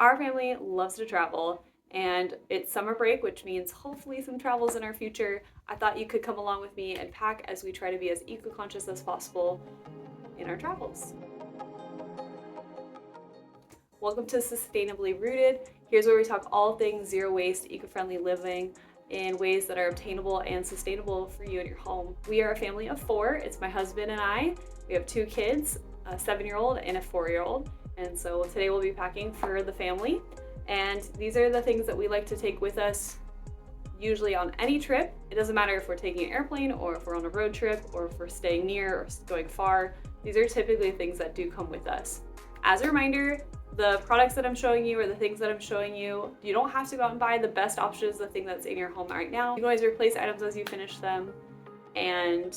Our family loves to travel, and it's summer break, which means hopefully some travels in our future. I thought you could come along with me and pack as we try to be as eco-conscious as possible in our travels. Welcome to Sustainably Rooted. Here's where we talk all things zero waste, eco-friendly living in ways that are obtainable and sustainable for you and your home. We are a family of 4. It's my husband and I. We have 2 kids, a 7-year-old and a 4-year-old. And so today we'll be packing for the family. And these are the things that we like to take with us usually on any trip. It doesn't matter if we're taking an airplane or if we're on a road trip or if we're staying near or going far. These are typically things that do come with us. As a reminder, the products that I'm showing you or the things that I'm showing you, you don't have to go out and buy. The best option is the thing that's in your home right now. You can always replace items as you finish them. And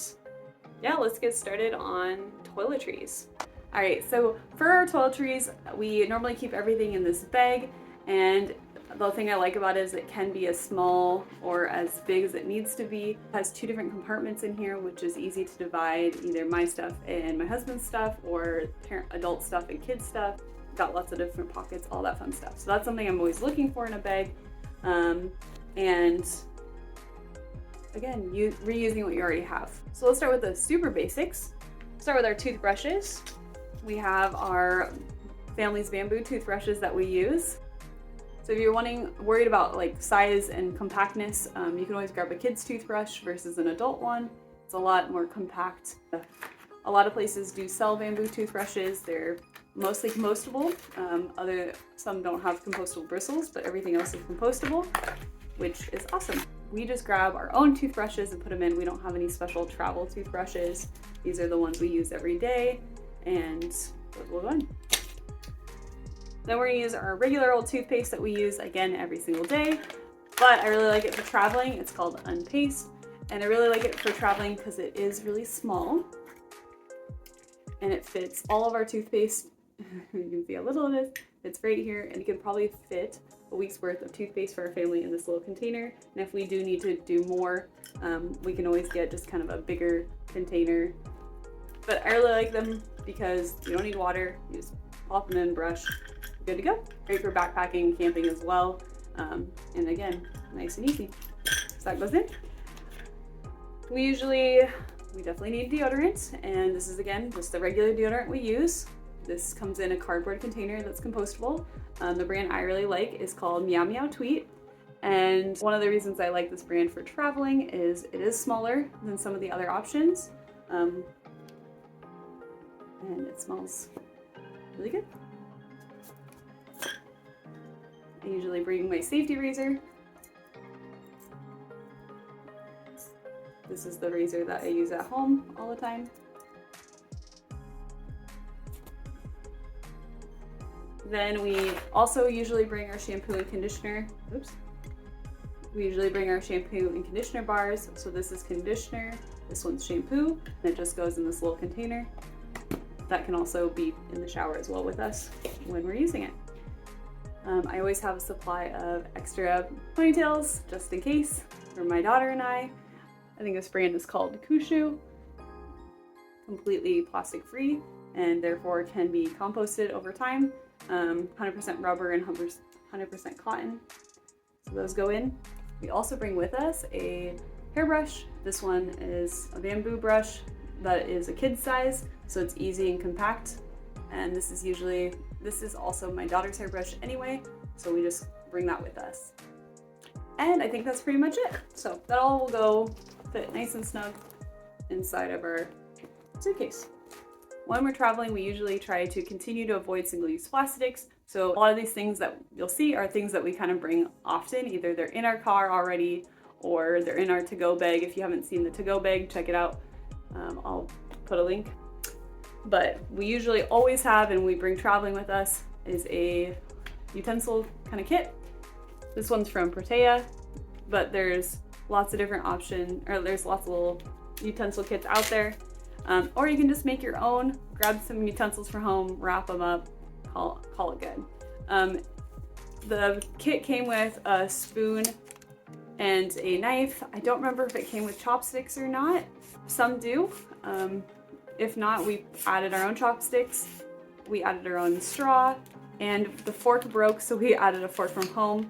yeah, let's get started on toiletries. All right, so for our toiletries, we normally keep everything in this bag, and the thing I like about it is it can be as small or as big as it needs to be. It has 2 different compartments in here, which is easy to divide either my stuff and my husband's stuff or adult stuff and kids stuff. Got lots of different pockets, all that fun stuff. So that's something I'm always looking for in a bag. And again, reusing what you already have. So let's start with the super basics. Start with our toothbrushes. We have our family's bamboo toothbrushes that we use. So if you're worried about like size and compactness, you can always grab a kid's toothbrush versus an adult one. It's a lot more compact. A lot of places do sell bamboo toothbrushes. They're mostly compostable. Some don't have compostable bristles, but everything else is compostable, which is awesome. We just grab our own toothbrushes and put them in. We don't have any special travel toothbrushes. These are the ones we use every day, and those will go in. Then we're gonna use our regular old toothpaste that we use again every single day, but I really like it for traveling. It's called UnPaste, and I really like it for traveling because it is really small and it fits all of our toothpaste. You can see how little it is. It's right here, and you can probably fit a week's worth of toothpaste for our family in this little container. And if we do need to do more, we can always get just kind of a bigger container. But I really like them because you don't need water. You just pop them in, brush, good to go. Great for backpacking, camping as well. And again, nice and easy. So that goes in. We definitely need deodorant, and this is again just the regular deodorant we use. This comes in a cardboard container that's compostable. The brand I really like is called Meow Tweet. And one of the reasons I like this brand for traveling is it is smaller than some of the other options. And it smells really good. I usually bring my safety razor. This is the razor that I use at home all the time. Then we also usually bring our shampoo and conditioner. We usually bring our shampoo and conditioner bars. So this is conditioner, this one's shampoo, and it just goes in this little container. That can also be in the shower as well with us when we're using it. I always have a supply of extra ponytails just in case for my daughter and I. I think this brand is called Kooshoo. Completely plastic free and therefore can be composted over time. 100% rubber and 100% cotton. So those go in. We also bring with us a hairbrush. This one is a bamboo brush that is a kid's size, so it's easy and compact. And this is also my daughter's hairbrush anyway, so we just bring that with us. And I think that's pretty much it. So that all will fit nice and snug inside of our suitcase. When we're traveling, we usually try to continue to avoid single-use plastics. So a lot of these things that you'll see are things that we kind of bring often. Either they're in our car already or they're in our to-go bag. If you haven't seen the to-go bag, check it out. I'll put a link. But we usually always have, and we bring traveling with us, is a utensil kind of kit. This one's from Protea, but there's lots of different options, or there's lots of little utensil kits out there. Or you can just make your own, grab some utensils from home, wrap them up, call it good. The kit came with a spoon and a knife. I don't remember if it came with chopsticks or not. Some do. If not, we added our own chopsticks. We added our own straw And the fork broke, so we added a fork from home.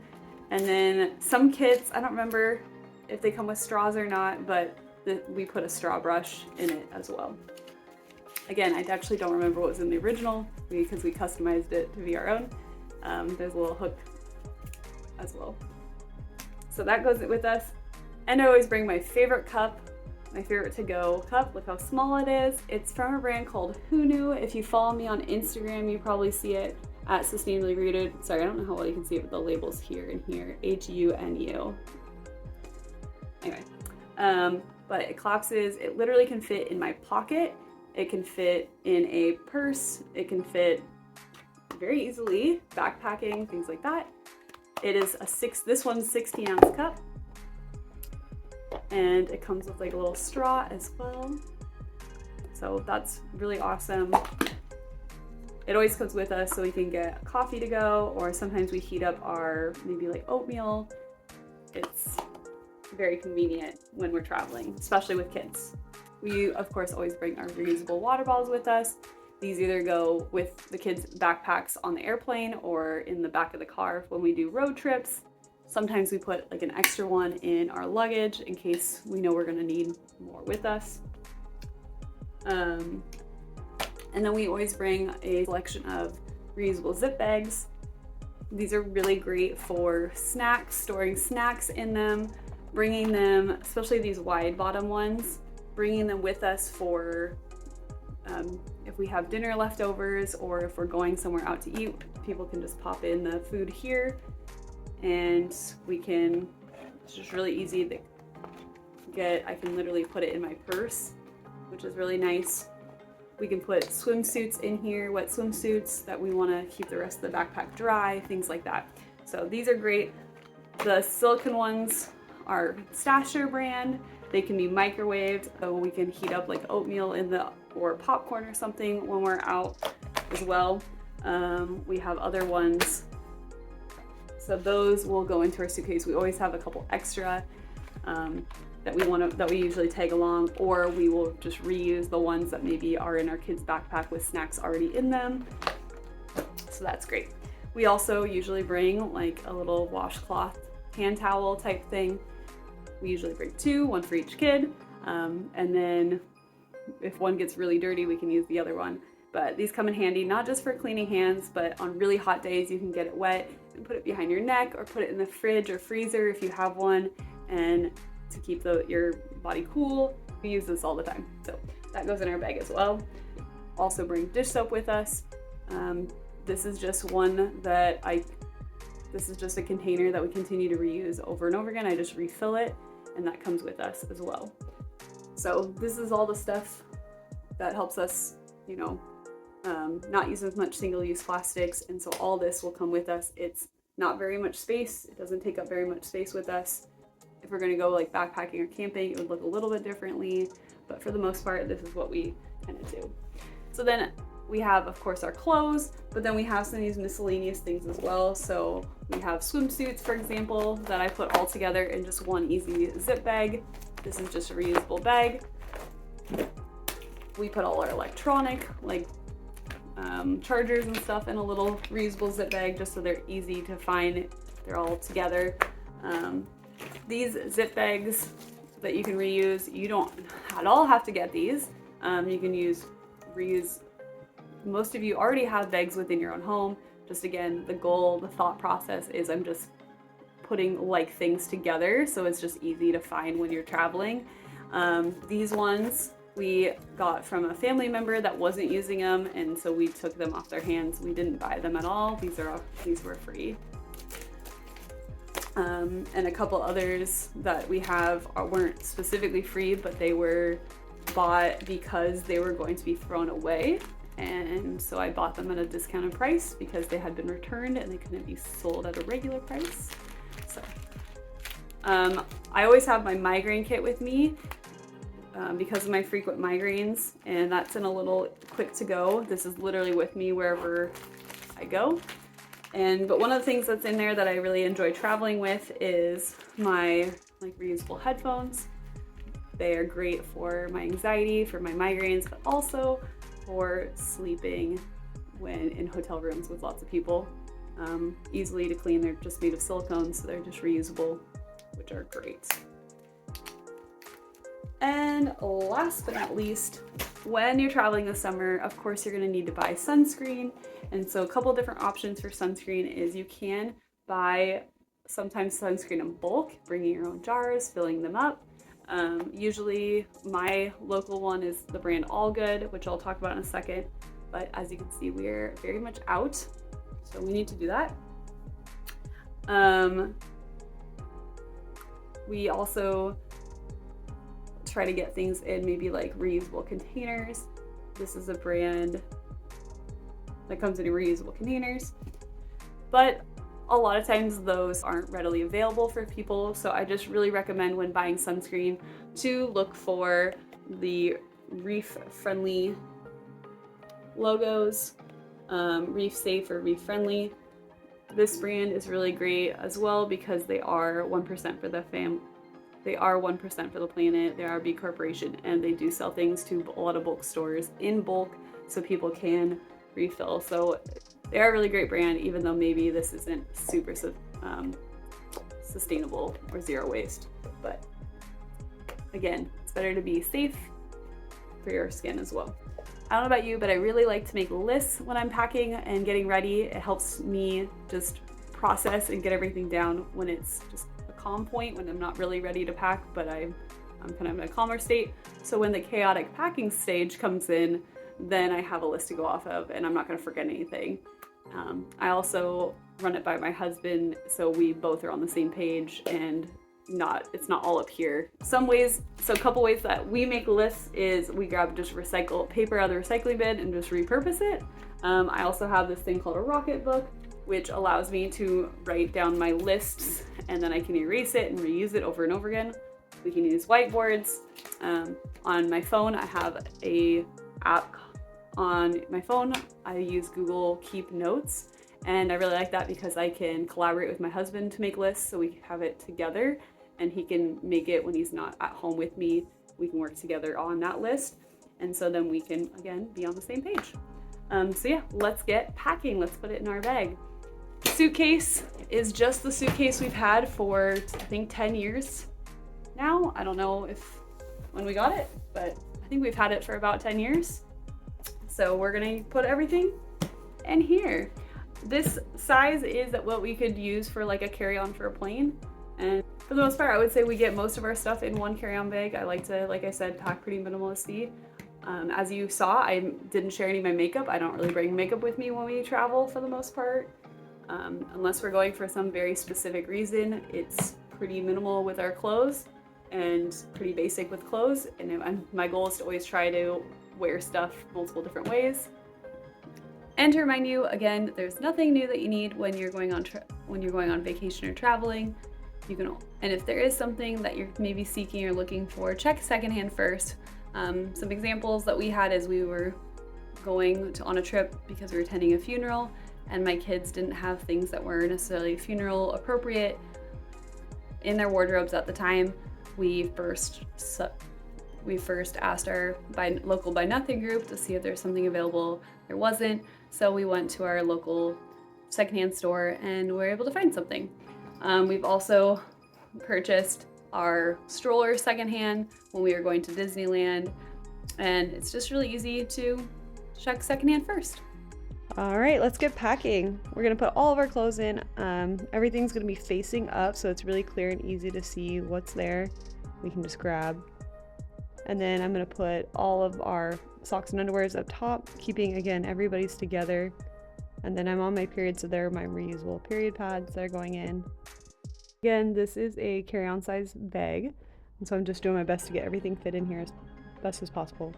And then some kits, I don't remember if they come with straws or not, but we put a straw brush in it as well. Again, I actually don't remember what was in the original because we customized it to be our own. There's a little hook as well. So that goes with us. And I always bring my favorite cup, my favorite to-go cup. Look how small it is. It's from a brand called Hunu. If you follow me on Instagram, you probably see it at Sustainably Rooted. Sorry, I don't know how well you can see it, but the label's here and here, Hunu. Anyway, but it collapses. It literally can fit in my pocket. It can fit in a purse. It can fit very easily, backpacking, things like that. It is this one's 16-ounce cup. And it comes with like a little straw as well. So that's really awesome. It always comes with us so we can get coffee to go, or sometimes we heat up our maybe like oatmeal. It's very convenient when we're traveling, especially with kids. We, of course, always bring our reusable water bottles with us. These either go with the kids' backpacks on the airplane or in the back of the car when we do road trips. Sometimes we put like an extra one in our luggage in case we know we're gonna need more with us. And then we always bring a selection of reusable zip bags. These are really great for snacks, storing snacks in them, bringing them, especially these wide bottom ones, bringing them with us for if we have dinner leftovers or if we're going somewhere out to eat, people can just pop in the food here and it's just really easy to get. I can literally put it in my purse, which is really nice. We can put swimsuits in here, wet swimsuits that we want to keep the rest of the backpack dry, things like that. So these are great. The silicone ones are Stasher brand. They can be microwaved, so we can heat up like oatmeal or popcorn or something when we're out as well. We have other ones. So those will go into our suitcase. We always have a couple extra that we usually tag along, or we will just reuse the ones that maybe are in our kids' backpack with snacks already in them. So that's great. We also usually bring like a little washcloth hand towel type thing. We usually bring two, one for each kid. And then if one gets really dirty, we can use the other one. But these come in handy, not just for cleaning hands, but on really hot days, you can get it wet and put it behind your neck or put it in the fridge or freezer if you have one, and to keep your body cool. We use this all the time. So that goes in our bag as well. Also bring dish soap with us. This is just this is just a container that we continue to reuse over and over again. I just refill it, and that comes with us as well. So this is all the stuff that helps us, not use as much single-use plastics, and so all this will come with us. It's not very much space. It doesn't take up very much space with us. If we're gonna go like backpacking or camping, it would look a little bit differently, but for the most part, this is what we kind of do. So then we have, of course, our clothes, but then we have some of these miscellaneous things as well. So we have swimsuits, for example, that I put all together in just one easy zip bag. This is just a reusable bag. We put all our electronic, like chargers and stuff, in a little reusable zip bag just so they're easy to find. They're all together. These zip bags that you can reuse, you don't at all have to get these. You can reuse. Most of you already have bags within your own home. Just again, the thought process is I'm just putting like things together so it's just easy to find when you're traveling. These ones we got from a family member that wasn't using them, and so we took them off their hands. We didn't buy them at all. These were free. And a couple others that we have weren't specifically free, but they were bought because they were going to be thrown away. And so I bought them at a discounted price because they had been returned and they couldn't be sold at a regular price. So I always have my migraine kit with me because of my frequent migraines, and that's in a little quick to go. This is literally with me wherever I go. But one of the things that's in there that I really enjoy traveling with is my reusable headphones. They are great for my anxiety, for my migraines, but also for sleeping when in hotel rooms with lots of people. Easily to clean, they're just made of silicone, so they're just reusable, which are great. And last but not least, when you're traveling this summer, of course you're gonna need to buy sunscreen. And so a couple different options for sunscreen is you can buy sometimes sunscreen in bulk, bringing your own jars, filling them up. Usually my local one is the brand All Good, which I'll talk about in a second. But as you can see, we're very much out, so we need to do that. We also try to get things in maybe like reusable containers. This is a brand that comes in reusable containers, but a lot of times those aren't readily available for people. So I just really recommend when buying sunscreen to look for the reef friendly logos, reef safe or reef friendly. This brand is really great as well because they are 1% for the They are 1% for the planet. They are a B Corporation, and they do sell things to a lot of bulk stores in bulk so people can refill. So they are a really great brand, even though maybe this isn't super sustainable or zero waste. But again, it's better to be safe for your skin as well. I don't know about you, but I really like to make lists when I'm packing and getting ready. It helps me just process and get everything down when it's just a calm point, when I'm not really ready to pack, but I'm kind of in a calmer state. So when the chaotic packing stage comes in, then I have a list to go off of and I'm not gonna forget anything. I also run it by my husband, so we both are on the same page and it's not all up here. A couple ways that we make lists is we grab just recycle paper out of the recycling bin and just repurpose it. I also have this thing called a Rocket book, which allows me to write down my lists and then I can erase it and reuse it over and over again. We can use whiteboards. On my phone, I have a app on my phone. I use Google Keep Notes, and I really like that because I can collaborate with my husband to make lists, so we have it together and he can make it when he's not at home with me. We can work together on that list, and so then we can again be on the same page. So yeah, let's get packing. Let's put it in our bag. Suitcase is just the suitcase we've had for I think 10 years now. I don't know when we got it, but I think we've had it for about 10 years. So we're gonna put everything in here. This size is what we could use for like a carry-on for a plane. And for the most part, I would say we get most of our stuff in one carry-on bag. I like to, like I said, pack pretty minimalistic. As you saw, I didn't share any of my makeup. I don't really bring makeup with me when we travel for the most part. Unless we're going for some very specific reason, it's pretty minimal with our clothes and pretty basic with clothes. And my goal is to always try to wear stuff multiple different ways. And to remind you, again, there's nothing new that you need when you're going on vacation or traveling. And if there is something that you're maybe seeking or looking for, check secondhand first. Some examples that we had as we were going on a trip because we were attending a funeral, and my kids didn't have things that were necessarily funeral appropriate in their wardrobes at the time. We first asked our local Buy Nothing group to see if there's something available. There wasn't, so we went to our local secondhand store and we were able to find something. We've also purchased our stroller secondhand when we were going to Disneyland, and it's just really easy to check secondhand first. All right, let's get packing. We're gonna put all of our clothes in. Everything's gonna be facing up, so it's really clear and easy to see what's there. We can just grab. And then I'm gonna put all of our socks and underwears up top, keeping, again, everybody's together. And then I'm on my period, so there are my reusable period pads that are going in. Again, this is a carry-on size bag, and so I'm just doing my best to get everything fit in here as best as possible.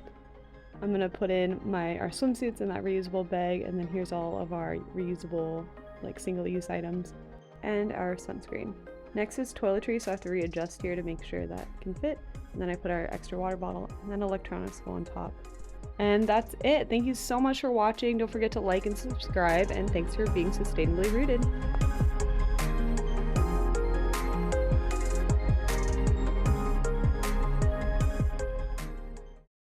I'm gonna put in our swimsuits in that reusable bag, and then here's all of our reusable, like, single-use items, and our sunscreen. Next is toiletries, so I have to readjust here to make sure that can fit. And then I put our extra water bottle, and then electronics go on top. And that's it. Thank you so much for watching. Don't forget to like and subscribe, and thanks for being sustainably rooted.